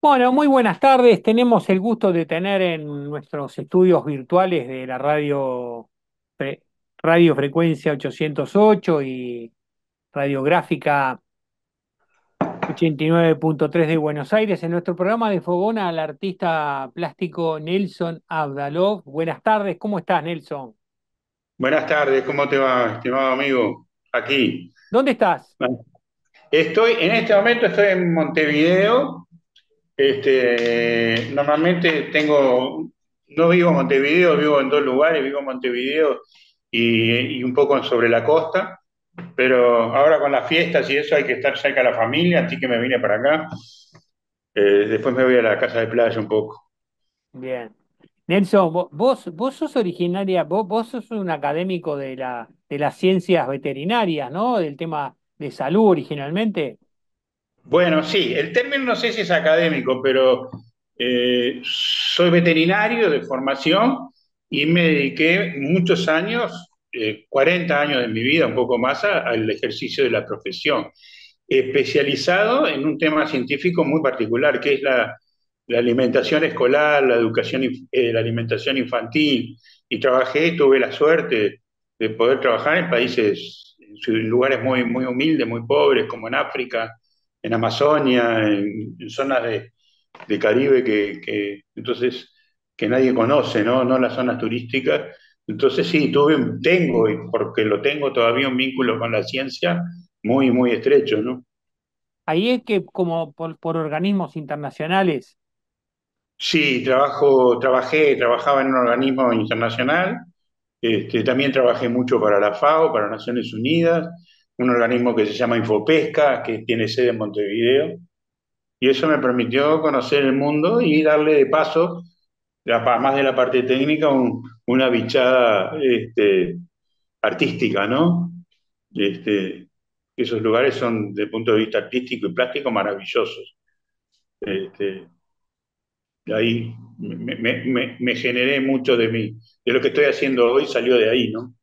Bueno, muy buenas tardes. Tenemos el gusto de tener en nuestros estudios virtuales de la Fre- radio Frecuencia 808 y Radiográfica 89.3 de Buenos Aires en nuestro programa de Fogón al artista plástico Nelson Abdalov. Buenas tardes, ¿cómo estás, Nelson? Buenas tardes, ¿cómo te va, estimado amigo? Aquí. ¿Dónde estás? En este momento estoy en Montevideo. Normalmente no vivo en Montevideo, vivo en dos lugares, vivo en Montevideo y un poco sobre la costa, pero ahora con las fiestas y eso hay que estar cerca de la familia, así que me vine para acá. Después me voy a la casa de playa un poco. Bien. Nelson, vos sos originaria, vos sos un académico de de las ciencias veterinarias, ¿no? Del tema de salud originalmente. Bueno, sí, el término no sé si es académico, pero soy veterinario de formación y me dediqué muchos años, 40 años de mi vida, un poco más, al ejercicio de la profesión, especializado en un tema científico muy particular, que es la alimentación escolar, la alimentación infantil. Y tuve la suerte de poder trabajar en países, en lugares muy humildes, muy pobres, como en África, en Amazonia, en zonas de Caribe entonces que nadie conoce, ¿no? No las zonas turísticas. Entonces sí, tengo, y porque lo tengo todavía un vínculo con la ciencia muy estrecho, ¿no? Ahí es que como por organismos internacionales, Sí, trabajaba en un organismo internacional. También trabajé mucho para la FAO, para Naciones Unidas, un organismo que se llama Infopesca, que tiene sede en Montevideo. Y eso me permitió conocer el mundo y darle de paso, más de la parte técnica, una bichada artística, ¿no? Este, Esos lugares son, desde el punto de vista artístico y plástico, maravillosos. Este, Ahí me generé mucho de lo que estoy haciendo hoy, salió de ahí, ¿no?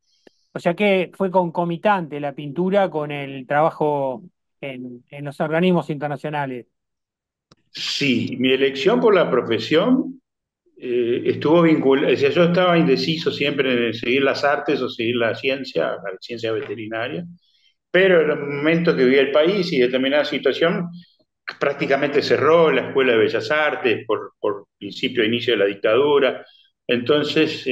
o sea que fue concomitante la pintura con el trabajo en los organismos internacionales. Sí, mi elección por la profesión estuvo vinculada, decía, yo estaba indeciso siempre en seguir las artes o seguir la ciencia veterinaria, pero en el momento que vi el país y determinada situación, prácticamente cerró la Escuela de Bellas Artes por principio e inicio de la dictadura. Entonces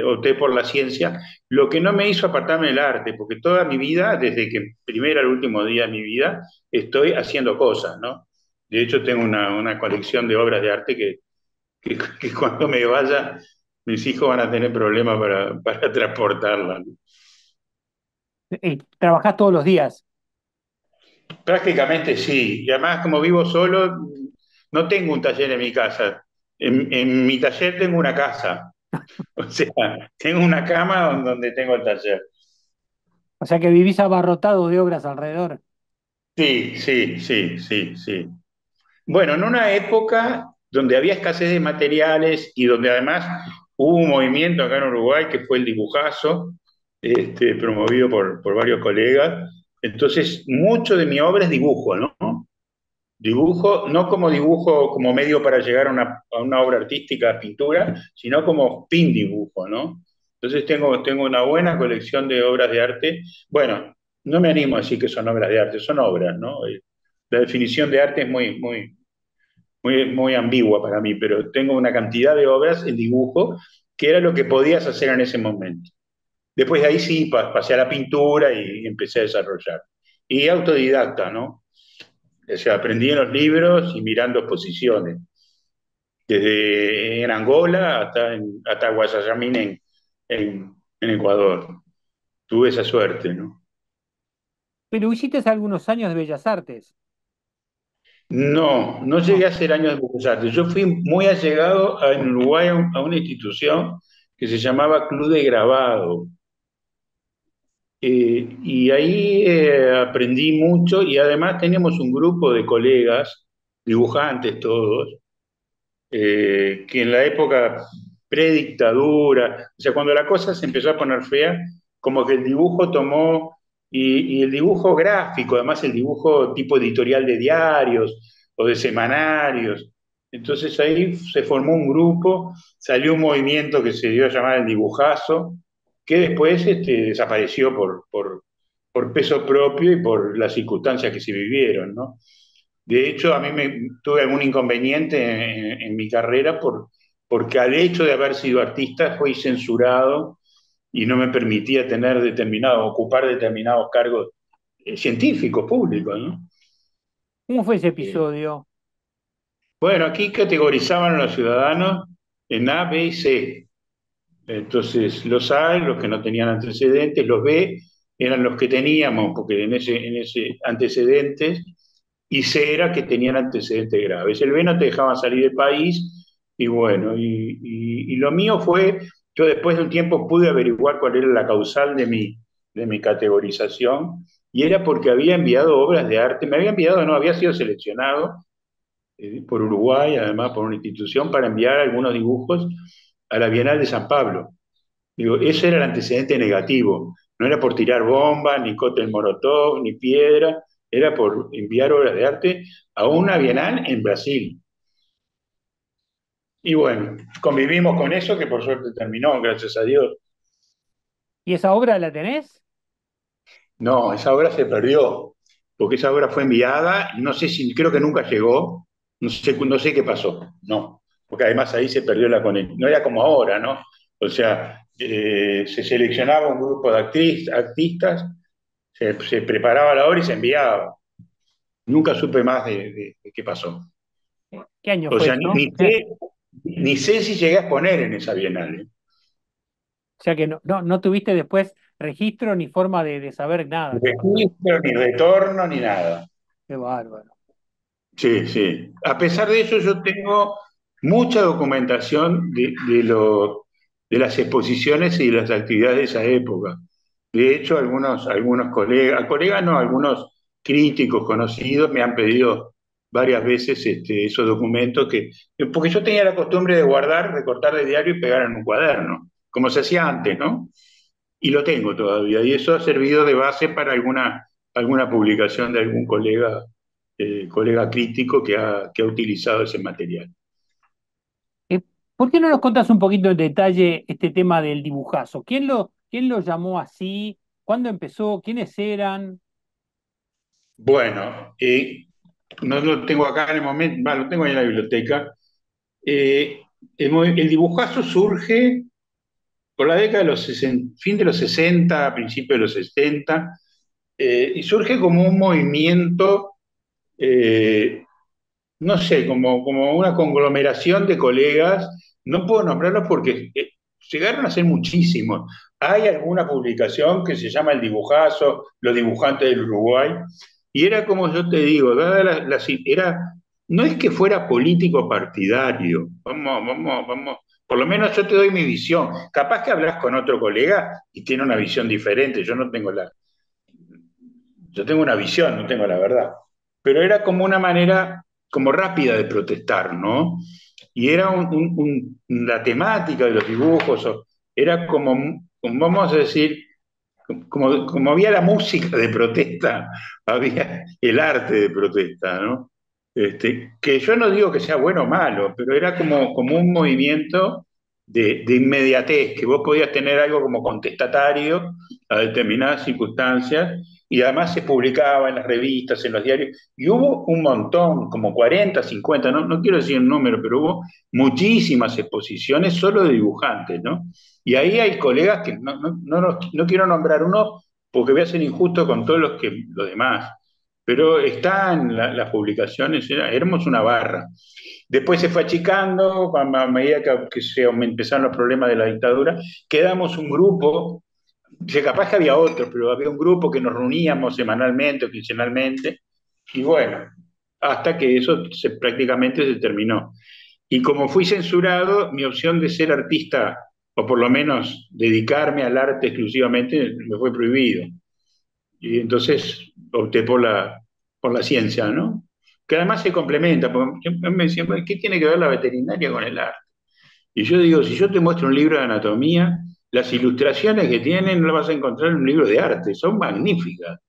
opté por la ciencia, lo que no me hizo apartarme del arte, porque toda mi vida, desde que primero al último día de mi vida, estoy haciendo cosas, ¿no? De hecho, tengo una colección de obras de arte que cuando me vaya, mis hijos van a tener problemas para transportarla, ¿no? Trabajás todos los días. Prácticamente sí. Y además, como vivo solo, no tengo un taller en mi casa. En mi taller tengo una casa. O sea, tengo una cama donde tengo el taller. O sea que vivís abarrotado de obras alrededor. Sí. Bueno, en una época donde había escasez de materiales y donde además hubo un movimiento acá en Uruguay que fue el dibujazo, promovido por varios colegas. Entonces, mucho de mi obra es dibujo, ¿no? Dibujo, no como dibujo como medio para llegar a una obra artística, pintura, sino como pin dibujo, ¿no? Entonces tengo una buena colección de obras de arte. Bueno, no me animo a decir que son obras de arte, son obras, ¿no? La definición de arte es muy ambigua para mí, pero tengo una cantidad de obras en dibujo que era lo que podías hacer en ese momento. Después de ahí sí pasé a la pintura y empecé a desarrollar. Y autodidacta, ¿no? O sea, aprendí en los libros y mirando exposiciones, desde en Angola hasta Guayasamín en Ecuador. Tuve esa suerte, ¿no? Pero hiciste algunos años de Bellas Artes. No llegué No. a hacer años de Bellas Artes. Yo fui muy allegado en Uruguay a una institución que se llamaba Club de Grabado. Y ahí aprendí mucho y además teníamos un grupo de colegas, dibujantes todos, que en la época predictadura, o sea, cuando la cosa se empezó a poner fea, como que el dibujo tomó, y el dibujo gráfico, además el dibujo tipo editorial de diarios o de semanarios, Entonces ahí se formó un grupo, salió un movimiento que se dio a llamar el Dibujazo, que después desapareció por peso propio y por las circunstancias que se vivieron, ¿no? De hecho, tuve algún inconveniente en mi carrera porque al hecho de haber sido artista fui censurado y no me permitía ocupar determinados cargos científicos, públicos, ¿no? ¿Cómo fue ese Eh, episodio? bueno, aquí categorizaban a los ciudadanos en A, B y C. Entonces, los A, los que no tenían antecedentes, los B eran los que teníamos, porque en ese antecedentes, y C era que tenían antecedentes graves. El B no te dejaban salir del país, y bueno, y lo mío fue, yo después de un tiempo pude averiguar cuál era la causal de mi categorización, y era porque había enviado obras de arte, me había enviado, no, había sido seleccionado por Uruguay, además por una institución, para enviar algunos dibujos a la Bienal de San Pablo. Digo, ese era el antecedente negativo. No era por tirar bombas, ni cóctel molotov, ni piedra, era por enviar obras de arte a una bienal en Brasil. Y bueno, convivimos con eso, que por suerte terminó, gracias a Dios. ¿Y esa obra la tenés? No, esa obra se perdió, porque esa obra fue enviada, no sé si, creo que nunca llegó, no sé qué pasó, no, porque además ahí se perdió la conexión, no era como ahora, ¿no? O sea, se seleccionaba un grupo de artistas, se preparaba la obra y se enviaba. Nunca supe más de qué pasó. ¿Qué año O fue sea, ni, eso? ni sé, ni sé si llegué a exponer en esa bienal. ¿Eh? O sea que no tuviste después registro ni forma de saber nada. Ni registro, ni retorno, ni nada. Qué bárbaro. Sí, sí. A pesar de eso, yo tengo mucha documentación de las exposiciones y de las actividades de esa época. De hecho, algunos colegas no, algunos críticos conocidos me han pedido varias veces esos documentos porque yo tenía la costumbre de guardar, recortar de diario y pegar en un cuaderno, como se hacía antes, ¿no? Y lo tengo todavía, y eso ha servido de base para alguna publicación de algún colega crítico que ha utilizado ese material. Eh, ¿Por qué no nos contás un poquito en detalle este tema del dibujazo? ¿Quién lo llamó así? ¿Cuándo empezó? ¿Quiénes eran? Bueno, no lo tengo acá en el momento, va, lo tengo ahí en la biblioteca. Eh, el dibujazo surge por la década de los 60, fin de los 60, principio de los 70, y surge como un movimiento eh, no sé, como una conglomeración de colegas, no puedo nombrarlos porque llegaron a ser muchísimos. Hay alguna publicación que se llama El Dibujazo, Los Dibujantes del Uruguay, y era como yo te digo, no es que fuera político partidario, vamos, por lo menos yo te doy mi visión. Capaz que hablas con otro colega y tiene una visión diferente, yo tengo una visión, no tengo la verdad. Pero era como una manera como rápida de protestar, ¿no? Y era la temática de los dibujos, era como vamos a decir, como había la música de protesta, había el arte de protesta, ¿no? Que yo no digo que sea bueno o malo, pero era como un movimiento de inmediatez, que vos podías tener algo como contestatario a determinadas circunstancias, y además se publicaba en las revistas, en los diarios, y hubo un montón, como 40, 50, no quiero decir el número, pero hubo muchísimas exposiciones solo de dibujantes, ¿no? Y ahí hay colegas que no quiero nombrar uno porque voy a ser injusto con todos los demás, pero están las publicaciones, éramos una barra. Después se fue achicando, a medida que empezaron los problemas de la dictadura, quedamos un grupo, capaz que había otros, pero había un grupo que nos reuníamos semanalmente o quincenalmente, y bueno, hasta que eso prácticamente se terminó. Y como fui censurado, mi opción de ser artista, o por lo menos dedicarme al arte exclusivamente, me fue prohibido. Y entonces opté por la ciencia, ¿no? Que además se complementa, porque siempre me decían, "Bueno, ¿qué tiene que ver la veterinaria con el arte?" Y yo digo, si yo te muestro un libro de anatomía, las ilustraciones que tienen no las vas a encontrar en un libro de arte, son magníficas.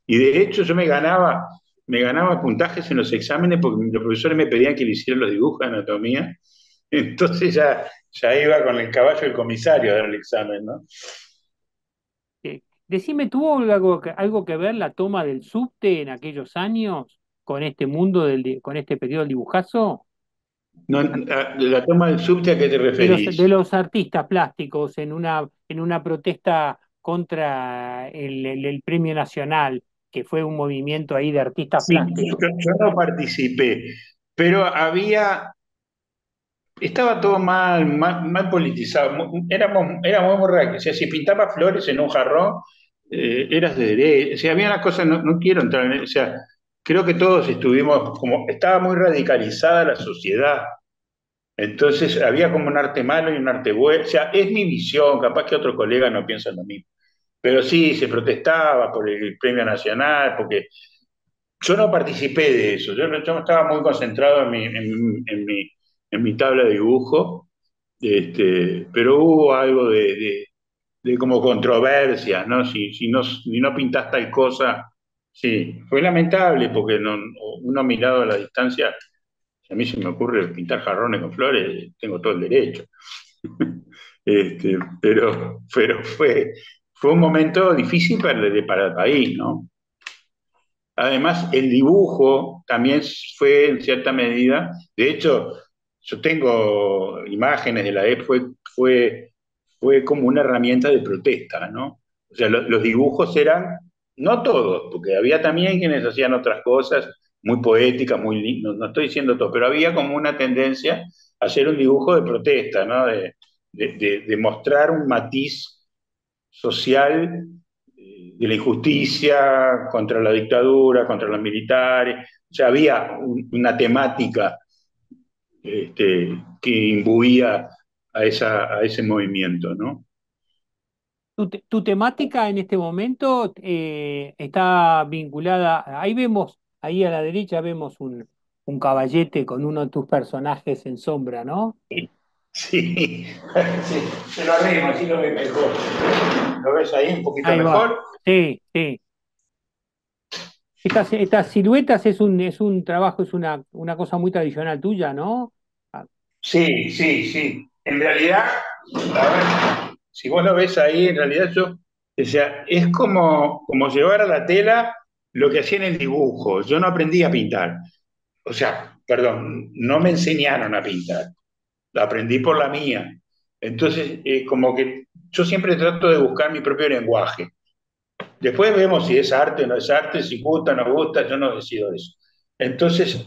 Y de hecho yo me ganaba, me ganaba puntajes en los exámenes porque los profesores me pedían que le hiciera los dibujos de anatomía. Entonces ya iba con el caballo del comisario a dar el examen, ¿no? Decime, ¿tuvo algo que ver la toma del subte en aquellos años con este mundo con este periodo del dibujazo? No, la toma del subte, ¿a qué te De referís? los artistas plásticos en una protesta contra el Premio Nacional, que fue un movimiento ahí de artistas Sí, plásticos. yo no participé, pero estaba todo mal politizado. Éramos muy reactivos. O sea, si pintaba flores en un jarrón, eras de derecha. O sea, había unas cosas, no quiero entrar en, o sea, creo que todos estuvimos, como estaba muy radicalizada la sociedad. Entonces había como un arte malo y un arte bueno. O sea, es mi visión, capaz que otro colega no piensa lo mismo. Pero sí, se protestaba por el Premio Nacional, porque yo no participé de eso. Yo estaba muy concentrado en mi tabla de dibujo, pero hubo algo de como controversias, ¿no? Si no pintas tal cosa, sí, fue lamentable porque uno mirado a la distancia, si a mí se me ocurre pintar jarrones con flores, tengo todo el derecho. Pero fue un momento difícil para el país, ¿no? Además, el dibujo también fue en cierta medida, de hecho, yo tengo imágenes de la época, fue, fue como una herramienta de protesta, ¿no? O sea, los dibujos eran, no todos, porque había también quienes hacían otras cosas muy poéticas, muy no estoy diciendo todo, pero había como una tendencia a hacer un dibujo de protesta, ¿no? De mostrar un matiz social de la injusticia contra la dictadura, contra los militares. O sea, había una temática que imbuía a ese movimiento, ¿no? Tu temática en este momento está vinculada, ahí vemos, ahí a la derecha vemos un caballete con uno de tus personajes en sombra, ¿no? Sí, sí, se lo arrimo, así lo ves mejor. ¿Lo ves ahí un poquito Ahí va. mejor? Sí, sí. Estas siluetas es un trabajo, es una cosa muy tradicional tuya, ¿no? Ah, Sí, sí, sí. En realidad, a ver, si vos lo ves ahí, en realidad o sea, es como llevar a la tela lo que hacía en el dibujo. Yo no aprendí a pintar. O sea, perdón, no me enseñaron a pintar. La aprendí por la mía. Entonces, como que yo siempre trato de buscar mi propio lenguaje. Después vemos si es arte o no es arte, si gusta o no gusta, yo no decido eso. Entonces,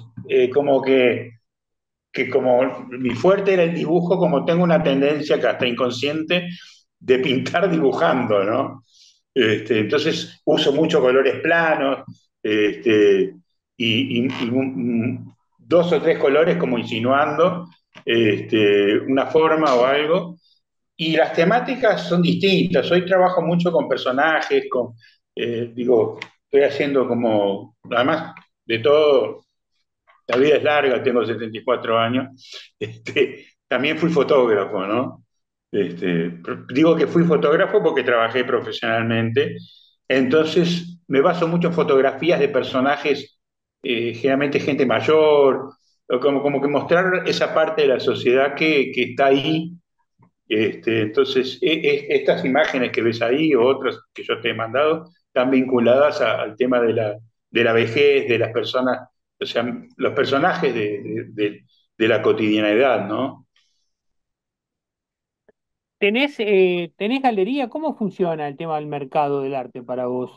como que como mi fuerte era el dibujo, como tengo una tendencia que hasta inconsciente de pintar dibujando, ¿no? Entonces uso muchos colores planos dos o tres colores como insinuando una forma o algo. Y las temáticas son distintas. Hoy trabajo mucho con personajes, digo, estoy haciendo como, además de todo, la vida es larga, tengo 74 años. También fui fotógrafo, ¿no? Digo que fui fotógrafo porque trabajé profesionalmente. Entonces, me baso mucho en fotografías de personajes, generalmente gente mayor, o como que mostrar esa parte de la sociedad que está ahí. Entonces, estas imágenes que ves ahí o otras que yo te he mandado están vinculadas al tema de la vejez, de las personas, o sea, los personajes de la cotidianidad, ¿no? ¿Tenés galería? ¿Cómo funciona el tema del mercado del arte para vos?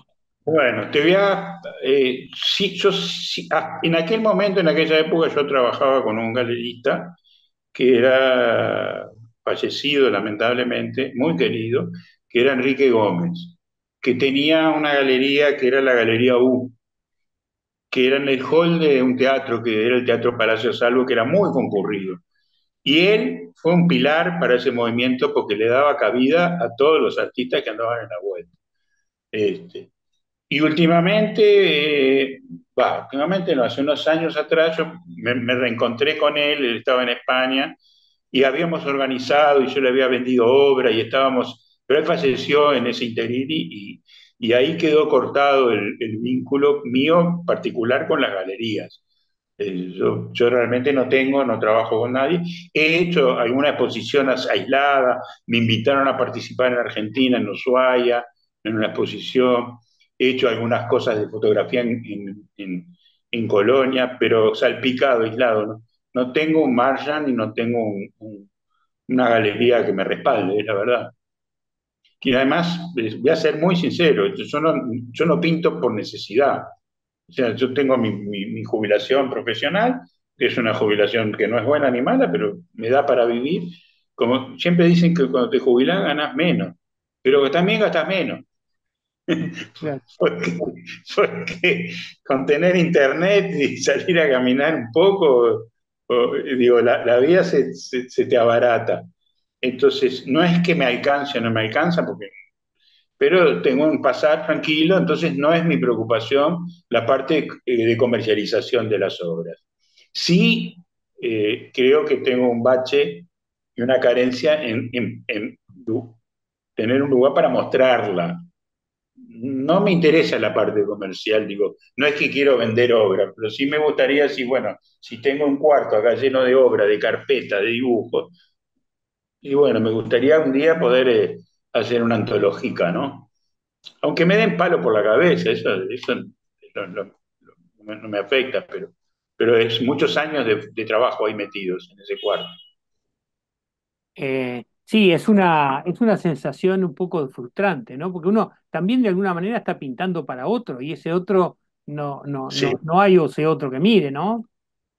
Bueno, te voy a... sí, en aquel momento, en aquella época, yo trabajaba con un galerista que era fallecido lamentablemente, muy querido, que era Enrique Gómez, que tenía una galería que era la Galería U, que era en el hall de un teatro que era el Teatro Palacio Salvo, que era muy concurrido. Y él fue un pilar para ese movimiento porque le daba cabida a todos los artistas que andaban en la vuelta. Este, y últimamente, últimamente no, hace unos años atrás yo me reencontré con él estaba en España y habíamos organizado y yo le había vendido obra y estábamos, pero él falleció en ese interín y ahí quedó cortado el vínculo mío particular con las galerías. Yo realmente no trabajo con nadie. He hecho alguna exposición aislada, me invitaron a participar en Argentina, en Ushuaia, en una exposición. He hecho algunas cosas de fotografía en Colonia, pero salpicado, aislado. ¿No? No tengo un Marjan y no tengo una galería que me respalde, es la verdad. Y además, voy a ser muy sincero, yo no pinto por necesidad. O sea, yo tengo mi jubilación profesional, que es una jubilación que no es buena ni mala, pero me da para vivir. Como siempre dicen que cuando te jubilas ganas menos, pero que también gastas menos. Claro. Porque, porque con tener internet y salir a caminar un poco, digo, la vida se te abarata. Entonces, no es que me alcance o no me alcanza, porque pero tengo un pasar tranquilo, entonces no es mi preocupación la parte de comercialización de las obras. Sí, creo que tengo un bache y una carencia en tener un lugar para mostrarla. No me interesa la parte comercial, digo, no es que quiero vender obras, pero sí me gustaría, si bueno, si tengo un cuarto acá lleno de obra, de carpeta, de dibujos, y bueno, me gustaría un día poder hacer una antológica, ¿no? Aunque me den palo por la cabeza, eso no me afecta, pero es muchos años de trabajo ahí metidos en ese cuarto. Sí, es una sensación un poco frustrante, ¿no? Porque uno también de alguna manera está pintando para otro y ese otro Sí, no hay ese otro que mire, ¿no?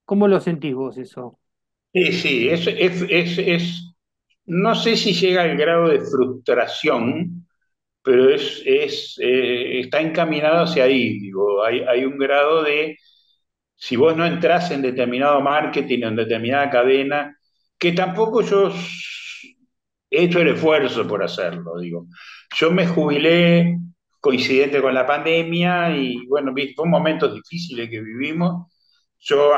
¿Cómo lo sentís vos eso? sí, no sé si llega al grado de frustración, pero está encaminado hacia ahí, digo, hay un grado de, si vos no entras en determinado marketing, en determinada cadena, que tampoco he hecho el esfuerzo por hacerlo, digo. Yo me jubilé coincidente con la pandemia y bueno, fue momentos difíciles que vivimos. Yo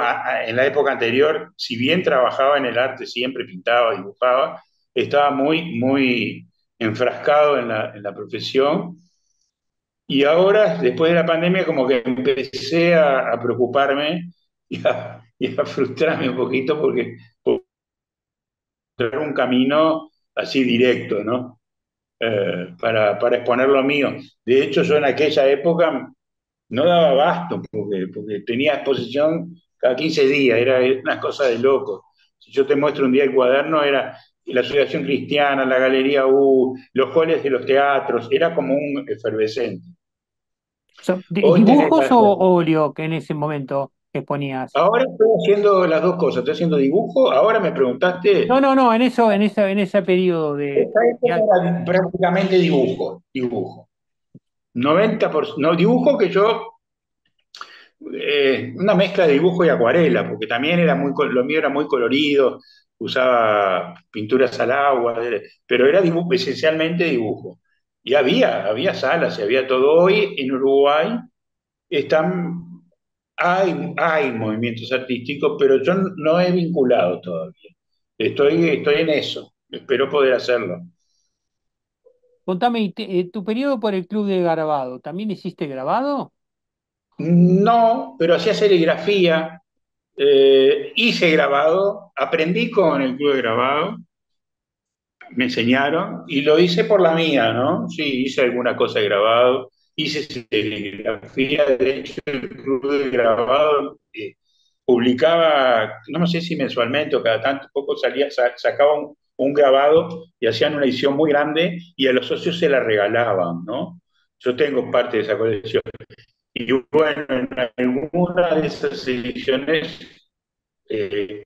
en la época anterior, si bien trabajaba en el arte, siempre pintaba, dibujaba, estaba muy enfrascado en la profesión y ahora, después de la pandemia, como que empecé a preocuparme y a frustrarme un poquito porque por encontrar un camino así directo, ¿no? Para exponer lo mío. De hecho, yo en aquella época no daba abasto porque tenía exposición cada 15 días, era una cosa de loco. Si yo te muestro un día el cuaderno, era la Asociación Cristiana, la Galería U, los halls de los teatros, era como un efervescente. Hoy tenés ¿Dibujos o óleo que en ese momento exponías? ahora estoy haciendo las dos cosas, estoy haciendo dibujo, ahora me preguntaste, No, en eso, en ese periodo esta época era prácticamente dibujo. 90%, no, dibujo que yo una mezcla de dibujo y acuarela, porque también lo mío era muy colorido, usaba pinturas al agua, pero era dibujo, esencialmente dibujo. Y había salas y había todo. Hoy en Uruguay están, hay movimientos artísticos, pero yo no he vinculado todavía. Estoy en eso, espero poder hacerlo. contame, tu periodo por el club de grabado, ¿también hiciste grabado? No, pero hacía serigrafía, hice grabado, aprendí con el club de grabado, me enseñaron y lo hice por la mía, ¿no? Sí, hice alguna cosa de grabado, hice serigrafía, de hecho el club de grabado publicaba, no sé si mensualmente o cada tanto poco sacaba un grabado y hacían una edición muy grande y a los socios se la regalaban, ¿no? Yo tengo parte de esa colección. Y bueno, en alguna de esas ediciones, eh,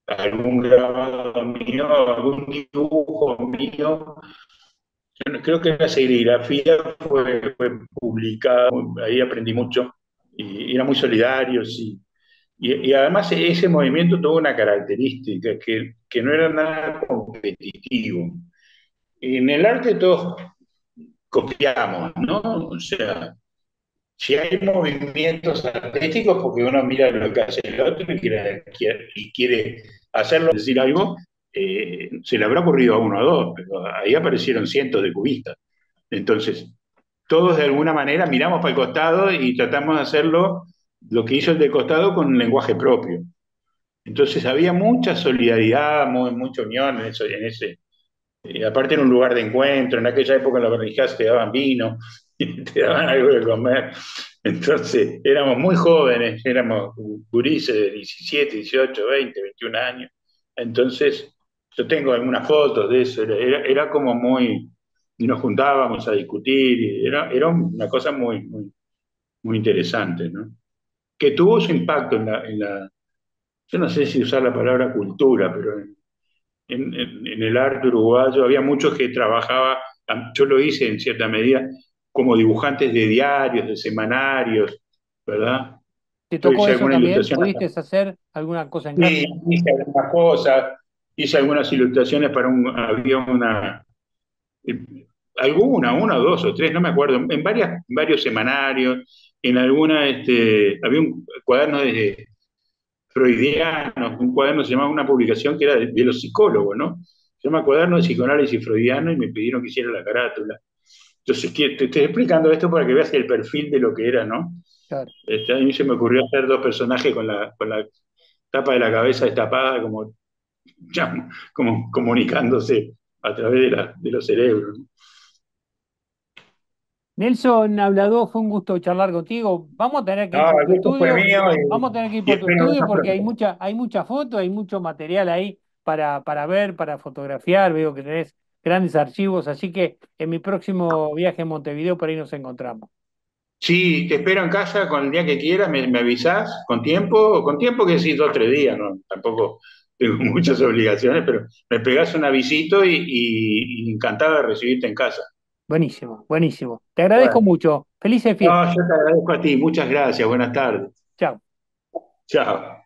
algún grabado mío, algún dibujo mío, yo creo que la serigrafía fue publicada, ahí aprendí mucho y era muy solidario, sí. Y además ese movimiento tuvo una característica, que no era nada competitivo. En el arte todos copiamos, ¿no? O sea, si hay movimientos artísticos, porque uno mira lo que hace el otro y quiere hacerlo, decir algo, se le habrá ocurrido a uno o dos, pero ahí aparecieron cientos de cubistas. Entonces, todos de alguna manera miramos para el costado y tratamos de hacerlo, lo que hizo el de costado, con un lenguaje propio. Entonces había mucha solidaridad, mucha unión en ese. Aparte era un lugar de encuentro, en aquella época en la barricada te daban vino, y te daban algo de comer. Entonces éramos muy jóvenes, éramos gurises de 17, 18, 20, 21 años. Entonces yo tengo algunas fotos de eso, era como muy, y nos juntábamos a discutir, y era una cosa muy interesante, ¿no? Que tuvo su impacto yo no sé si usar la palabra cultura, pero en el arte uruguayo había muchos que trabajaban, yo lo hice en cierta medida, como dibujantes de diarios, de semanarios, ¿verdad? ¿Te Yo tocó hice eso alguna también? ilustración, ¿Pudiste hacer alguna cosa en sí, gráfica? hice algunas cosas, hice algunas ilustraciones había eh, una o dos o tres, no me acuerdo, en varios semanarios, en alguna, había un cuaderno de freudiano, un cuaderno, se llamaba, una publicación que era de los psicólogos, ¿no? Se llama Cuaderno de Psicoanálisis Freudiano, y me pidieron que hiciera la carátula. Entonces, te estoy explicando esto para que veas el perfil de lo que era, ¿no? Claro. A mí se me ocurrió hacer dos personajes con la tapa de la cabeza destapada, ya, como comunicándose a través de los cerebros, ¿no? Nelson Hablador, fue un gusto charlar contigo. Vamos a tener que ir No, por el tu gusto fue estudio, mío, vamos a tener que ir y por tu espero estudio vernos porque pronto. hay muchas fotos, hay mucho material ahí para ver, para fotografiar. Veo que tenés grandes archivos, así que en mi próximo viaje a Montevideo por ahí nos encontramos. Sí, te espero en casa con el día que quieras, me avisás con tiempo que decís 2 o 3 días, ¿no? Tampoco tengo muchas obligaciones, pero me pegás un avisito y encantado de recibirte en casa. Buenísimo, buenísimo. Te agradezco Bueno, mucho. Felices no, fiestas. yo te agradezco a ti, muchas gracias, buenas tardes. Chao. Chao.